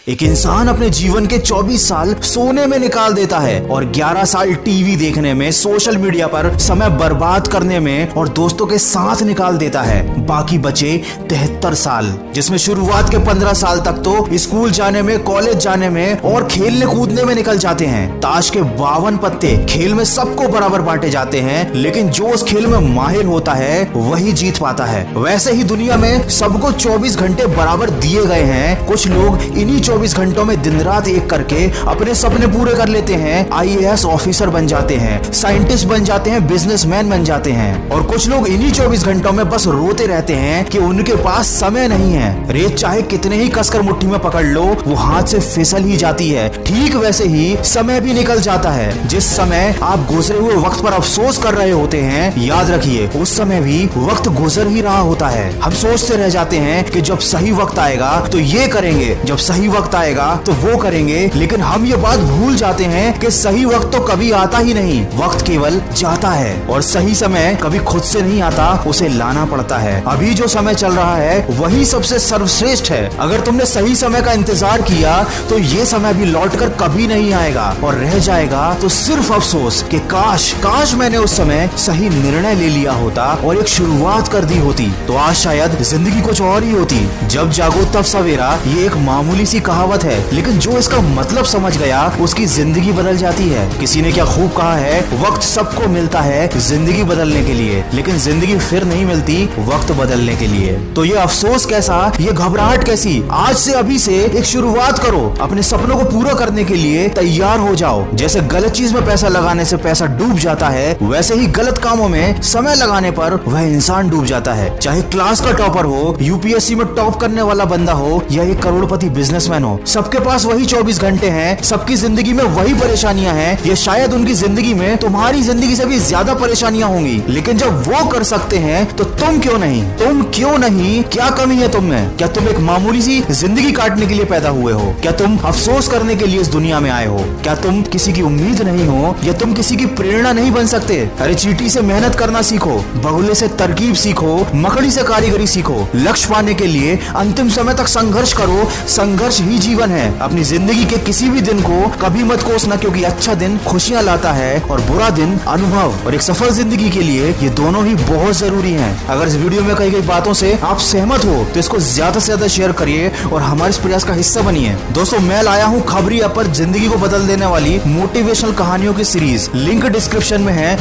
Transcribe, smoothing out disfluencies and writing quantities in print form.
एक इंसान अपने जीवन के 24 साल सोने में निकाल देता है और 11 साल टीवी देखने में, सोशल मीडिया पर समय बर्बाद करने में और दोस्तों के साथ निकाल देता है। बाकी बचे 73 साल, जिसमें शुरुआत के 15 साल तक तो स्कूल जाने में, कॉलेज जाने में और खेलने कूदने में निकल जाते हैं। ताश के 52 पत्ते खेल में सबको बराबर बांटे जाते हैं, लेकिन जो उस खेल में माहिर होता है वही जीत पाता है। वैसे ही दुनिया में सबको 24 घंटे बराबर दिए गए हैं। कुछ लोग इन्हीं 24 घंटों में दिन रात एक करके अपने सपने पूरे कर लेते हैं। IAS ऑफिसर बन जाते हैं, साइंटिस्ट बन जाते हैं, बिजनेसमैन बन जाते हैं। और कुछ लोग इन्हीं 24 घंटों में बस रोते रहते हैं कि उनके पास समय नहीं है। रेत चाहे कितने ही कसकर मुट्ठी में पकड़ लो, वो हाथ से फिसल ही जाती है। ठीक वैसे ही समय भी निकल जाता है। जिस समय आप गुजरे हुए वक्त पर अफसोस कर रहे होते हैं, याद रखिए उस समय भी वक्त गुजर ही रहा होता है। हम सोचते रह जाते हैं कि जब सही वक्त आएगा तो ये करेंगे, जब सही वक्त आएगा तो वो करेंगे, लेकिन हम ये बात भूल जाते हैं कि सही वक्त तो कभी आता ही नहीं। वक्त केवल जाता है और सही समय कभी खुद से नहीं आता, उसे लाना पड़ता है। अभी जो समय चल रहा है वही सबसे सर्वश्रेष्ठ है। अगर तुमने सही समय का इंतजार किया तो ये समय भी लौटकर कभी नहीं आएगा और रह जाएगा तो सिर्फ अफसोस कि काश मैंने उस समय सही निर्णय ले लिया होता और एक शुरुआत कर दी होती, तो आज शायद जिंदगी कुछ और ही होती। जब जागो तब सवेरा, ये एक मामूली सी कहावत है, लेकिन जो इसका मतलब समझ गया उसकी जिंदगी बदल जाती है। किसी ने क्या खूब कहा है, वक्त सबको मिलता है जिंदगी बदलने के लिए, लेकिन जिंदगी फिर नहीं मिलती वक्त बदलने के लिए। तो ये अफसोस कैसा, ये घबराहट कैसी? आज से, अभी से एक शुरुआत करो। अपने सपनों को पूरा करने के लिए तैयार हो जाओ। जैसे गलत चीज में पैसा लगाने से पैसा डूब जाता है, वैसे ही गलत कामों में समय लगाने पर वह इंसान डूब जाता है। चाहे क्लास का टॉपर हो, UPSC में टॉप करने वाला बंदा हो या एक करोड़पति बिजनेसमैन हो, सबके पास वही 24 घंटे हैं, सबकी जिंदगी में वही परेशानियां हैं। ये शायद उनकी जिंदगी में तुम्हारी जिंदगी से भी ज्यादा परेशानियां होंगी, लेकिन जब वो कर सकते हैं तो तुम क्यों नहीं? तुम क्यों नहीं? क्या कमी है तुम में? क्या तुम एक मामूली सी जिंदगी काटने के लिए पैदा हुए हो? क्या तुम अफसोस करने के लिए इस दुनिया में आए हो? क्या तुम किसी की उम्मीद नहीं हो या तुम किसी की प्रेरणा नहीं बन सकते? अरे चींटी से मेहनत करना सीखो, बगुले से तरकीब सीखो, मकड़ी से कारीगरी सीखो। लक्ष्य पाने के लिए अंतिम समय तक संघर्ष करो। संघर्ष ही जीवन है। अपनी जिंदगी के किसी भी दिन को कभी मत कोसना, क्योंकि अच्छा दिन खुशियां लाता है और बुरा दिन अनुभव। और एक सफल जिंदगी के लिए ये दोनों ही बहुत जरूरी हैं। अगर इस वीडियो में कही गई बातों से आप सहमत हो तो इसको ज्यादा से ज्यादा शेयर करिए और हमारे इस प्रयास का हिस्सा बनिए। दोस्तों, मैं लाया हूँ खबरी ऐप पर जिंदगी को बदल देने वाली मोटिवेशनल कहानियों की सीरीज। लिंक डिस्क्रिप्शन में है।